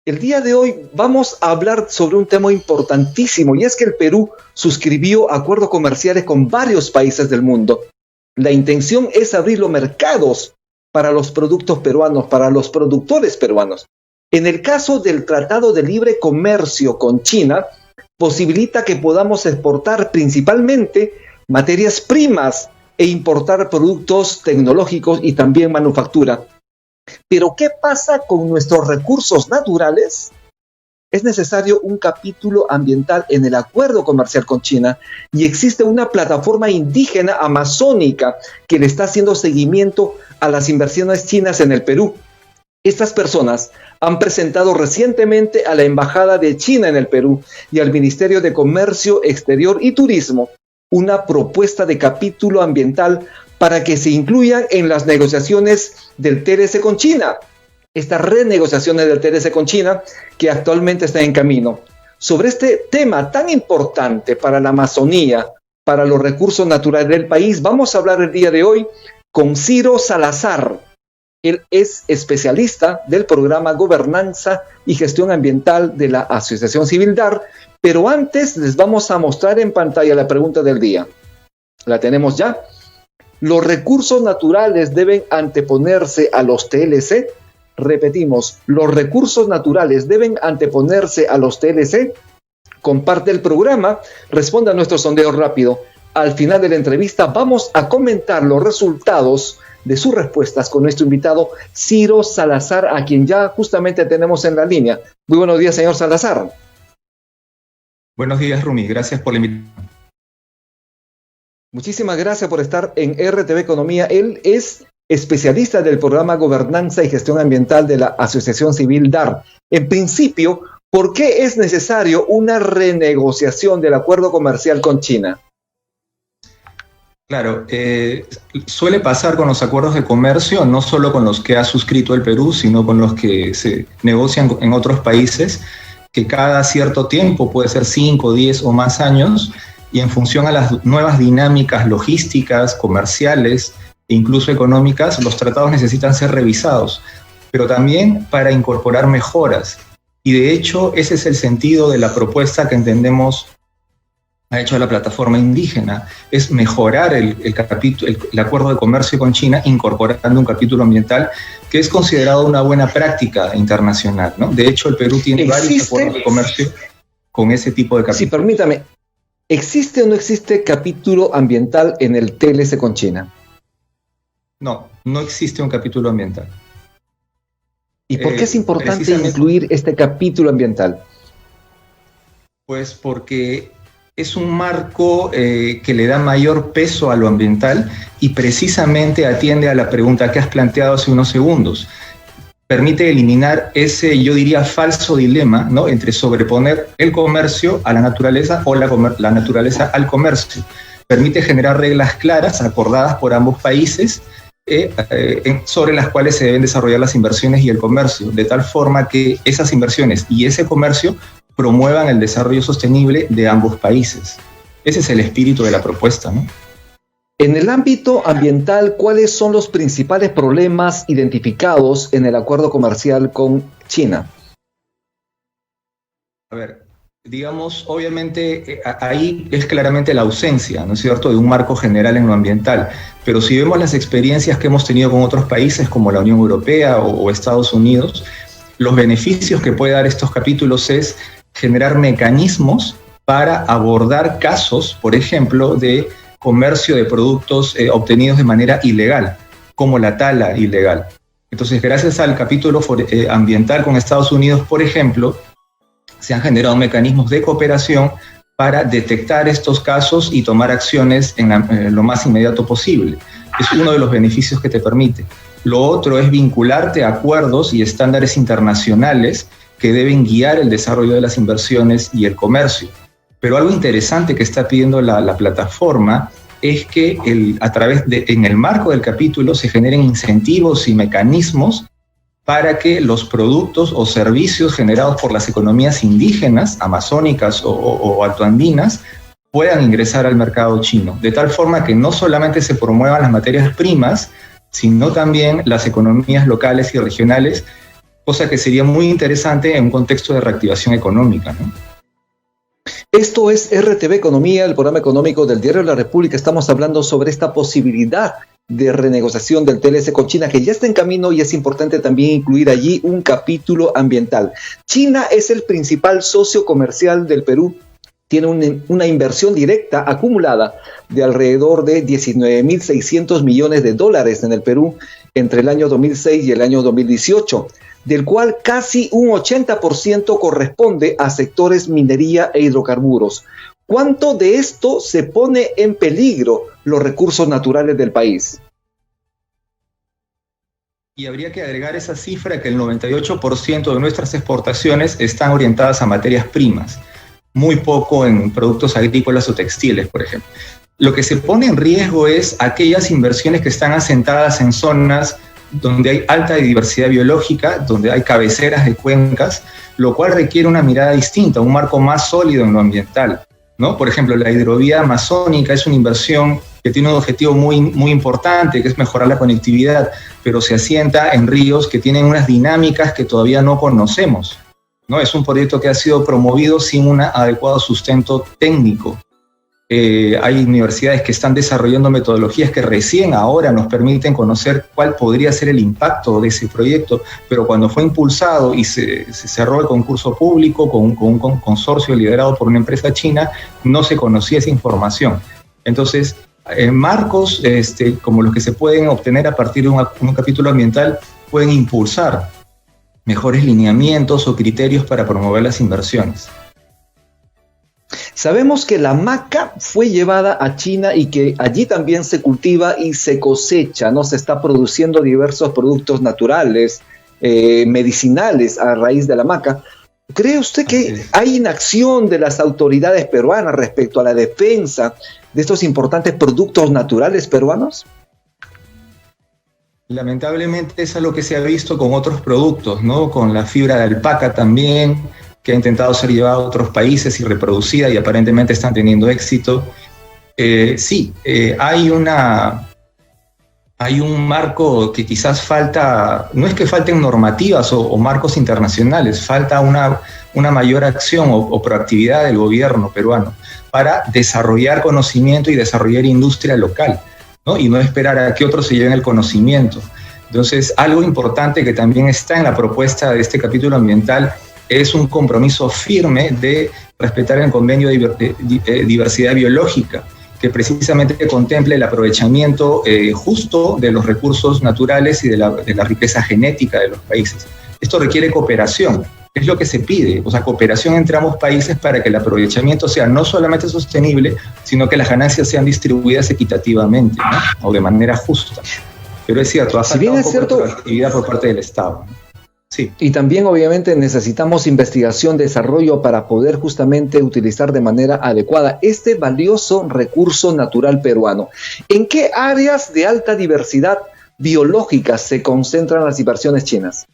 El día de hoy vamos a hablar sobre un tema importantísimo y es que el Perú suscribió acuerdos comerciales con varios países del mundo. La intención es abrir los mercados para los productos peruanos, para los productores peruanos. En el caso del Tratado de Libre Comercio con China, posibilita que podamos exportar principalmente materias primas e importar productos tecnológicos y también manufactura. Pero, ¿qué pasa con nuestros recursos naturales? Es necesario un capítulo ambiental en el acuerdo comercial con China y existe una plataforma indígena amazónica que le está haciendo seguimiento a las inversiones chinas en el Perú. Estas personas han presentado recientemente a la Embajada de China en el Perú y al Ministerio de Comercio Exterior y Turismo una propuesta de capítulo ambiental para que se incluyan en las negociaciones del TLC con China. Estas renegociaciones del TLC con China que actualmente están en camino. Sobre este tema tan importante para la Amazonía, para los recursos naturales del país, vamos a hablar el día de hoy con Ciro Salazar. Él es especialista del programa Gobernanza y Gestión Ambiental de la Asociación Civil DAR, pero antes les vamos a mostrar en pantalla la pregunta del día. ¿La tenemos ya? ¿Los recursos naturales deben anteponerse a los TLC? Repetimos, ¿los recursos naturales deben anteponerse a los TLC? Comparte el programa, responda a nuestro sondeo rápido. Al final de la entrevista vamos a comentar los resultados de sus respuestas con nuestro invitado Ciro Salazar, a quien ya justamente tenemos en la línea. Muy buenos días, señor Salazar. Buenos días, Rumi. Gracias por la invitación. Muchísimas gracias por estar en RTV Economía. Él es especialista del programa Gobernanza y Gestión Ambiental de la Asociación Civil DAR. En principio, ¿por qué es necesario una renegociación del acuerdo comercial con China? Claro, suele pasar con los acuerdos de comercio, no solo con los que ha suscrito el Perú, sino con los que se negocian en otros países, que cada cierto tiempo, puede ser 5, 10 o más años, y en función a las nuevas dinámicas logísticas, comerciales e incluso económicas, los tratados necesitan ser revisados, pero también para incorporar mejoras. Y de hecho, ese es el sentido de la propuesta que entendemos ha hecho la plataforma indígena, es mejorar el acuerdo de comercio con China incorporando un capítulo ambiental que es considerado una buena práctica internacional, ¿no? De hecho, el Perú tiene varios acuerdos de comercio con ese tipo de capítulos. Sí, permítame. ¿Existe o no existe capítulo ambiental en el TLC con China? No, no existe un capítulo ambiental. ¿Y por qué es importante incluir este capítulo ambiental? Pues porque es un marco que le da mayor peso a lo ambiental y precisamente atiende a la pregunta que has planteado hace unos segundos. Permite eliminar ese, yo diría, falso dilema, ¿no?, entre sobreponer el comercio a la naturaleza o la naturaleza al comercio. Permite generar reglas claras, acordadas por ambos países, sobre las cuales se deben desarrollar las inversiones y el comercio, de tal forma que esas inversiones y ese comercio promuevan el desarrollo sostenible de ambos países. Ese es el espíritu de la propuesta, ¿no? En el ámbito ambiental, ¿cuáles son los principales problemas identificados en el acuerdo comercial con China? A ver, digamos, obviamente ahí es claramente la ausencia, ¿no es cierto?, de un marco general en lo ambiental. Pero si vemos las experiencias que hemos tenido con otros países como la Unión Europea o Estados Unidos, los beneficios que puede dar estos capítulos es generar mecanismos para abordar casos, por ejemplo, de comercio de productos obtenidos de manera ilegal, como la tala ilegal. Entonces, gracias al capítulo ambiental con Estados Unidos, por ejemplo, se han generado mecanismos de cooperación para detectar estos casos y tomar acciones en lo más inmediato posible. Es uno de los beneficios que te permite. Lo otro es vincularte a acuerdos y estándares internacionales que deben guiar el desarrollo de las inversiones y el comercio. Pero algo interesante que está pidiendo la plataforma es que en el marco del capítulo se generen incentivos y mecanismos para que los productos o servicios generados por las economías indígenas, amazónicas o altoandinas, puedan ingresar al mercado chino, de tal forma que no solamente se promuevan las materias primas, sino también las economías locales y regionales cosa que sería muy interesante en un contexto de reactivación económica, ¿no? Esto es RTV Economía, el programa económico del Diario de la República. Estamos hablando sobre esta posibilidad de renegociación del TLC con China, que ya está en camino, y es importante también incluir allí un capítulo ambiental. China es el principal socio comercial del Perú. Tiene una inversión directa acumulada de alrededor de 19.600 millones de dólares en el Perú entre el año 2006 y el año 2018. Del cual casi un 80% corresponde a sectores minería e hidrocarburos. ¿Cuánto de esto se pone en peligro los recursos naturales del país? Y habría que agregar esa cifra, que el 98% de nuestras exportaciones están orientadas a materias primas, muy poco en productos agrícolas o textiles, por ejemplo. Lo que se pone en riesgo es aquellas inversiones que están asentadas en zonas donde hay alta diversidad biológica, donde hay cabeceras de cuencas, lo cual requiere una mirada distinta, un marco más sólido en lo ambiental, ¿no? Por ejemplo, la hidrovía amazónica es una inversión que tiene un objetivo muy importante, que es mejorar la conectividad, pero se asienta en ríos que tienen unas dinámicas que todavía no conocemos, ¿no? Es un proyecto que ha sido promovido sin un adecuado sustento técnico. Hay universidades que están desarrollando metodologías que recién ahora nos permiten conocer cuál podría ser el impacto de ese proyecto, pero cuando fue impulsado y se cerró el concurso público con un consorcio liderado por una empresa china, no se conocía esa información. Entonces, marcos como los que se pueden obtener a partir de un capítulo ambiental pueden impulsar mejores lineamientos o criterios para promover las inversiones. Sabemos que la maca fue llevada a China y que allí también se cultiva y se cosecha, ¿no? Se está produciendo diversos productos naturales, medicinales a raíz de la maca. ¿Cree usted que hay inacción de las autoridades peruanas respecto a la defensa de estos importantes productos naturales peruanos? Lamentablemente es algo que se ha visto con otros productos, ¿no? Con la fibra de alpaca también, que ha intentado ser llevada a otros países y reproducida y aparentemente están teniendo éxito. Hay un marco que quizás falta, no es que falten normativas o marcos internacionales, falta una mayor acción o proactividad del gobierno peruano para desarrollar conocimiento y desarrollar industria local, ¿no? Y no esperar a que otros se lleven el conocimiento. Entonces, algo importante que también está en la propuesta de este capítulo ambiental es un compromiso firme de respetar el convenio de diversidad biológica, que precisamente contemple el aprovechamiento justo de los recursos naturales y de la riqueza genética de los países. Esto requiere cooperación, es lo que se pide, o sea, cooperación entre ambos países para que el aprovechamiento sea no solamente sostenible, sino que las ganancias sean distribuidas equitativamente, ¿no? O de manera justa. Pero es cierto, ha faltado un poco de actividad por parte del Estado, ¿no? Sí. Y también obviamente necesitamos investigación, desarrollo para poder justamente utilizar de manera adecuada este valioso recurso natural peruano. ¿En qué áreas de alta diversidad biológica se concentran las inversiones chinas?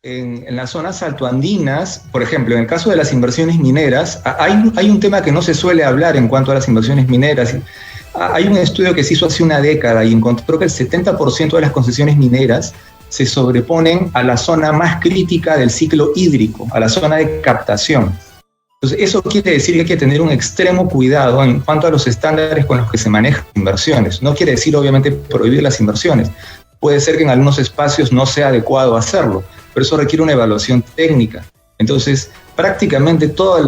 En las zonas altoandinas, por ejemplo, en el caso de las inversiones mineras, hay un tema que no se suele hablar en cuanto a las inversiones mineras. Hay un estudio que se hizo hace una década y encontró que el 70% de las concesiones mineras se sobreponen a la zona más crítica del ciclo hídrico, a la zona de captación. Entonces, eso quiere decir que hay que tener un extremo cuidado en cuanto a los estándares con los que se manejan inversiones. No quiere decir, obviamente, prohibir las inversiones. Puede ser que en algunos espacios no sea adecuado hacerlo, pero eso requiere una evaluación técnica. Entonces, prácticamente todas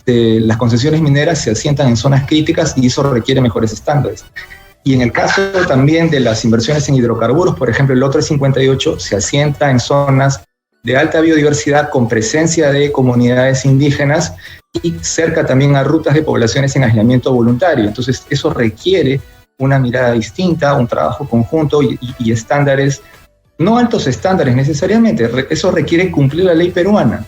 las concesiones mineras se asientan en zonas críticas y eso requiere mejores estándares. Y en el caso también de las inversiones en hidrocarburos, por ejemplo, el Loto 58 se asienta en zonas de alta biodiversidad con presencia de comunidades indígenas y cerca también a rutas de poblaciones en aislamiento voluntario. Entonces, eso requiere una mirada distinta, un trabajo conjunto y estándares, no altos estándares necesariamente, eso requiere cumplir la ley peruana,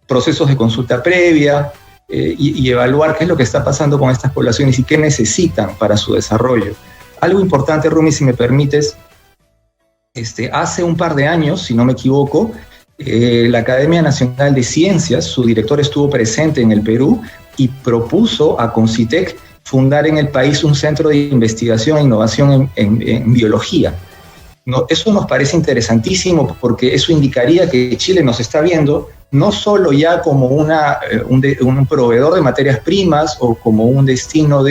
procesos de consulta previa y evaluar qué es lo que está pasando con estas poblaciones y qué necesitan para su desarrollo. Algo importante, Rumi, si me permites, hace un par de años, si no me equivoco, la Academia Nacional de Ciencias, su director estuvo presente en el Perú y propuso a Concitec fundar en el país un centro de investigación e innovación en biología. No, eso nos parece interesantísimo porque eso indicaría que Chile nos está viendo no solo ya como un proveedor de materias primas o como un destino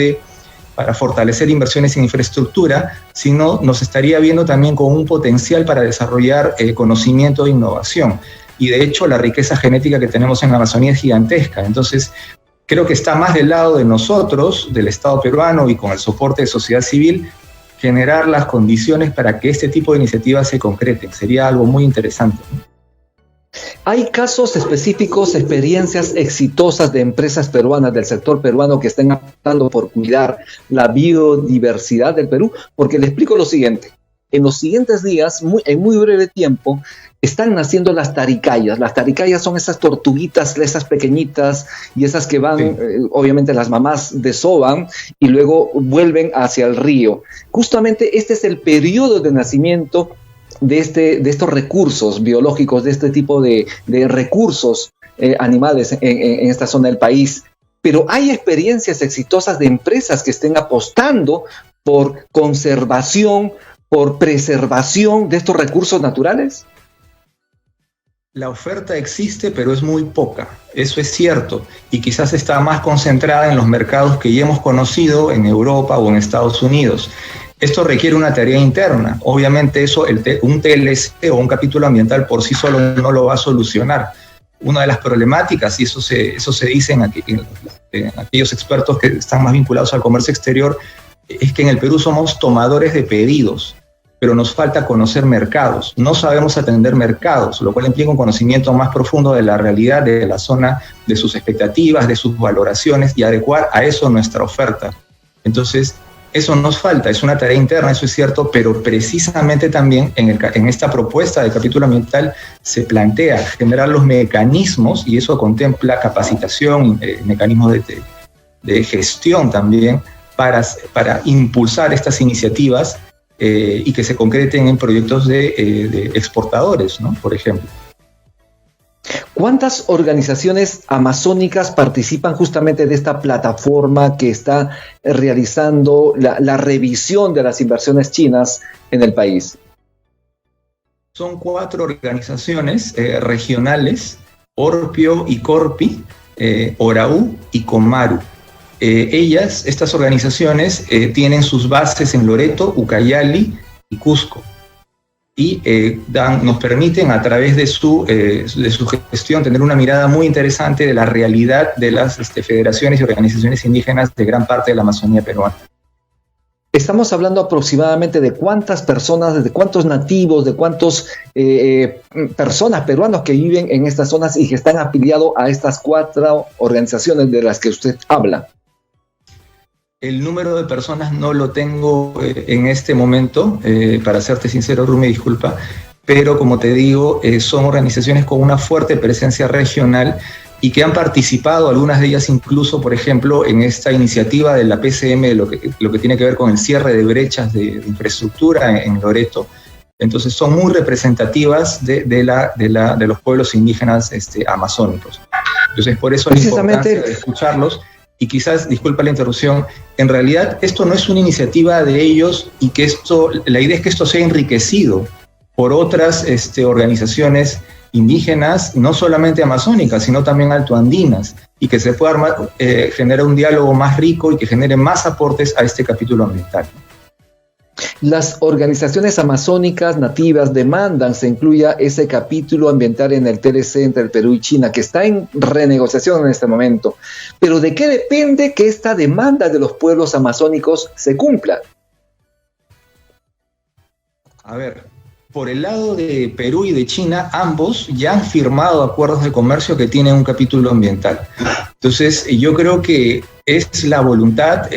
para fortalecer inversiones en infraestructura, sino nos estaría viendo también con un potencial para desarrollar conocimiento e innovación. Y de hecho la riqueza genética que tenemos en la Amazonía es gigantesca. Entonces creo que está más del lado de nosotros, del Estado peruano y con el soporte de sociedad civil, generar las condiciones para que este tipo de iniciativas se concreten. Sería algo muy interesante, ¿no? ¿Hay casos específicos, experiencias exitosas de empresas peruanas, del sector peruano, que estén optando por cuidar la biodiversidad del Perú? Porque le explico lo siguiente. En los siguientes días, en muy breve tiempo, están naciendo las taricayas. Las taricayas son esas tortuguitas, esas pequeñitas, y esas que van, sí. Obviamente las mamás desovan y luego vuelven hacia el río. Justamente este es el periodo de nacimiento de estos recursos biológicos, de este tipo de recursos animales en esta zona del país. Pero hay experiencias exitosas de empresas que estén apostando por conservación, por preservación de estos recursos naturales. La oferta existe, pero es muy poca. Eso es cierto. Y quizás está más concentrada en los mercados que ya hemos conocido en Europa o en Estados Unidos. Esto requiere una tarea interna. Obviamente eso, un TLC o un capítulo ambiental por sí solo no lo va a solucionar. Una de las problemáticas, y eso se dice en aquellos expertos que están más vinculados al comercio exterior, es que en el Perú somos tomadores de pedidos, pero nos falta conocer mercados. No sabemos atender mercados, lo cual implica un conocimiento más profundo de la realidad de la zona, de sus expectativas, de sus valoraciones, y adecuar a eso nuestra oferta. Entonces, eso nos falta, es una tarea interna, eso es cierto, pero precisamente también en esta propuesta de capítulo ambiental se plantea generar los mecanismos, y eso contempla capacitación, mecanismos de gestión también, para impulsar estas iniciativas y que se concreten en proyectos de exportadores, ¿no? Por ejemplo. ¿Cuántas organizaciones amazónicas participan justamente de esta plataforma que está realizando la revisión de las inversiones chinas en el país? Son 4 organizaciones regionales: Orpio y Corpi, Oraú y Comaru. Estas organizaciones tienen sus bases en Loreto, Ucayali y Cusco. Y nos permiten, a través de su gestión, tener una mirada muy interesante de la realidad de las federaciones y organizaciones indígenas de gran parte de la Amazonía peruana. Estamos hablando aproximadamente de cuántas personas, de cuántos nativos, de cuántas personas peruanos que viven en estas zonas y que están afiliados a estas 4 organizaciones de las que usted habla. El número de personas no lo tengo en este momento, para serte sincero, Rumi, disculpa, pero como te digo, son organizaciones con una fuerte presencia regional y que han participado, algunas de ellas incluso, por ejemplo, en esta iniciativa de la PCM, lo que tiene que ver con el cierre de brechas de infraestructura en Loreto. Entonces son muy representativas de los pueblos indígenas amazónicos. Entonces por eso la importancia de escucharlos. Y quizás, disculpa la interrupción, en realidad esto no es una iniciativa de ellos, y que la idea es que esto sea enriquecido por otras organizaciones indígenas, no solamente amazónicas, sino también altoandinas, y que se pueda generar un diálogo más rico y que genere más aportes a este capítulo ambiental. Las organizaciones amazónicas nativas demandan se incluya ese capítulo ambiental en el TLC entre el Perú y China, que está en renegociación en este momento. Pero ¿de qué depende que esta demanda de los pueblos amazónicos se cumpla? A ver, por el lado de Perú y de China, ambos ya han firmado acuerdos de comercio que tienen un capítulo ambiental. Entonces, yo creo que es la voluntad,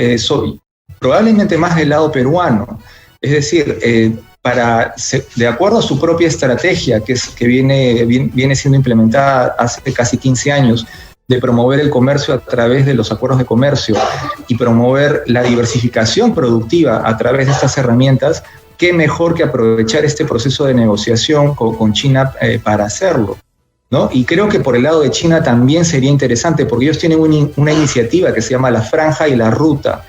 probablemente más del lado peruano. Es decir, de acuerdo a su propia estrategia, que viene siendo implementada hace casi 15 años, de promover el comercio a través de los acuerdos de comercio y promover la diversificación productiva a través de estas herramientas, qué mejor que aprovechar este proceso de negociación con China para hacerlo, ¿no? Y creo que por el lado de China también sería interesante, porque ellos tienen una iniciativa que se llama La Franja y la Ruta.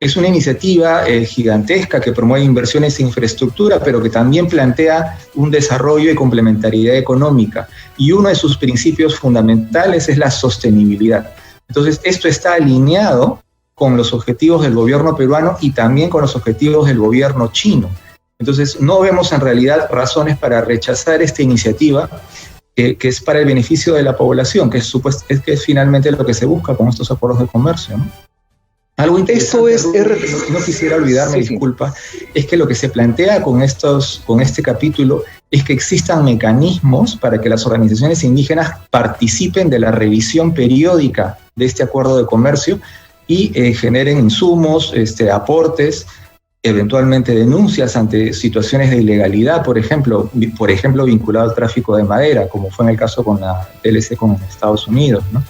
Es una iniciativa gigantesca que promueve inversiones en infraestructura, pero que también plantea un desarrollo y complementariedad económica. Y uno de sus principios fundamentales es la sostenibilidad. Entonces, esto está alineado con los objetivos del gobierno peruano y también con los objetivos del gobierno chino. Entonces, no vemos en realidad razones para rechazar esta iniciativa, que es para el beneficio de la población, que es finalmente lo que se busca con estos acuerdos de comercio, ¿no? Algo interesante, no quisiera olvidarme, sí, disculpa, es que lo que se plantea con este capítulo es que existan mecanismos para que las organizaciones indígenas participen de la revisión periódica de este acuerdo de comercio y generen insumos, aportes, eventualmente denuncias ante situaciones de ilegalidad, por ejemplo vinculado al tráfico de madera, como fue en el caso con la TLC con Estados Unidos, ¿no?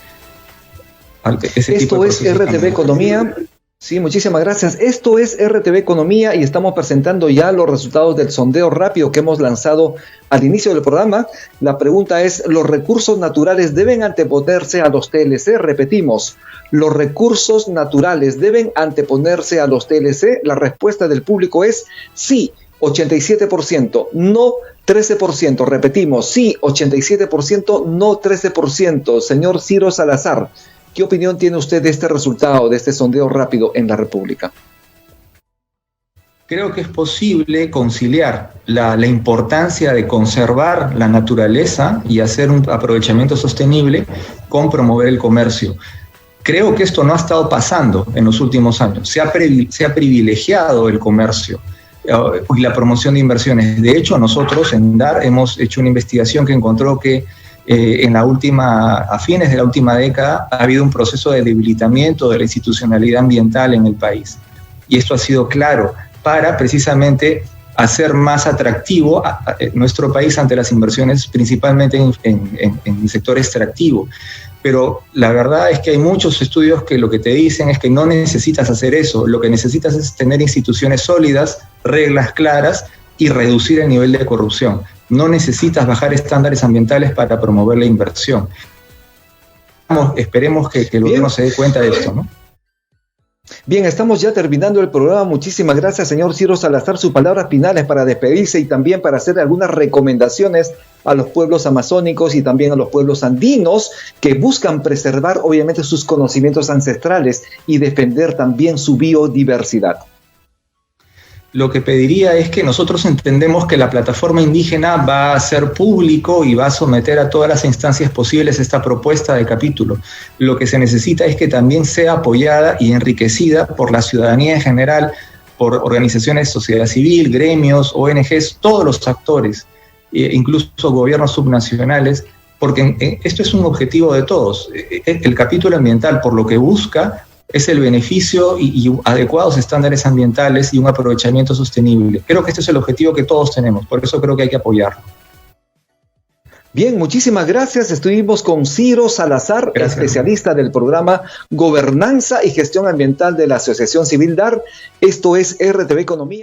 Esto es RTV Economía. Sí, muchísimas gracias. Esto es RTV Economía y estamos presentando ya los resultados del sondeo rápido que hemos lanzado al inicio del programa. La pregunta es, ¿los recursos naturales deben anteponerse a los TLC? Repetimos, ¿los recursos naturales deben anteponerse a los TLC? La respuesta del público es sí, 87%, no 13%. Repetimos, sí, 87%, no 13%. Señor Ciro Salazar, ¿qué opinión tiene usted de este resultado, de este sondeo rápido en la República? Creo que es posible conciliar la importancia de conservar la naturaleza y hacer un aprovechamiento sostenible con promover el comercio. Creo que esto no ha estado pasando en los últimos años. Se ha privilegiado el comercio y la promoción de inversiones. De hecho, nosotros en DAR hemos hecho una investigación que encontró que a fines de la última década ha habido un proceso de debilitamiento de la institucionalidad ambiental en el país. Y esto ha sido claro para precisamente hacer más atractivo a nuestro país ante las inversiones, principalmente en el sector extractivo. Pero la verdad es que hay muchos estudios que lo que te dicen es que no necesitas hacer eso. Lo que necesitas es tener instituciones sólidas, reglas claras y reducir el nivel de corrupción. No necesitas bajar estándares ambientales para promover la inversión. Esperemos que el gobierno se dé cuenta de esto, ¿no? Bien, estamos ya terminando el programa. Muchísimas gracias, señor Ciro Salazar. Sus palabras finales para despedirse y también para hacer algunas recomendaciones a los pueblos amazónicos y también a los pueblos andinos que buscan preservar, obviamente, sus conocimientos ancestrales y defender también su biodiversidad. Lo que pediría es que nosotros entendemos que la plataforma indígena va a hacer público y va a someter a todas las instancias posibles esta propuesta de capítulo. Lo que se necesita es que también sea apoyada y enriquecida por la ciudadanía en general, por organizaciones de sociedad civil, gremios, ONGs, todos los actores, incluso gobiernos subnacionales, porque esto es un objetivo de todos. El capítulo ambiental, por lo que busca, es el beneficio y adecuados estándares ambientales y un aprovechamiento sostenible. Creo que este es el objetivo que todos tenemos, por eso creo que hay que apoyarlo. Bien, muchísimas gracias. Estuvimos con Ciro Salazar, especialista del programa Gobernanza y Gestión Ambiental de la Asociación Civil DAR. Esto es RTV Economía.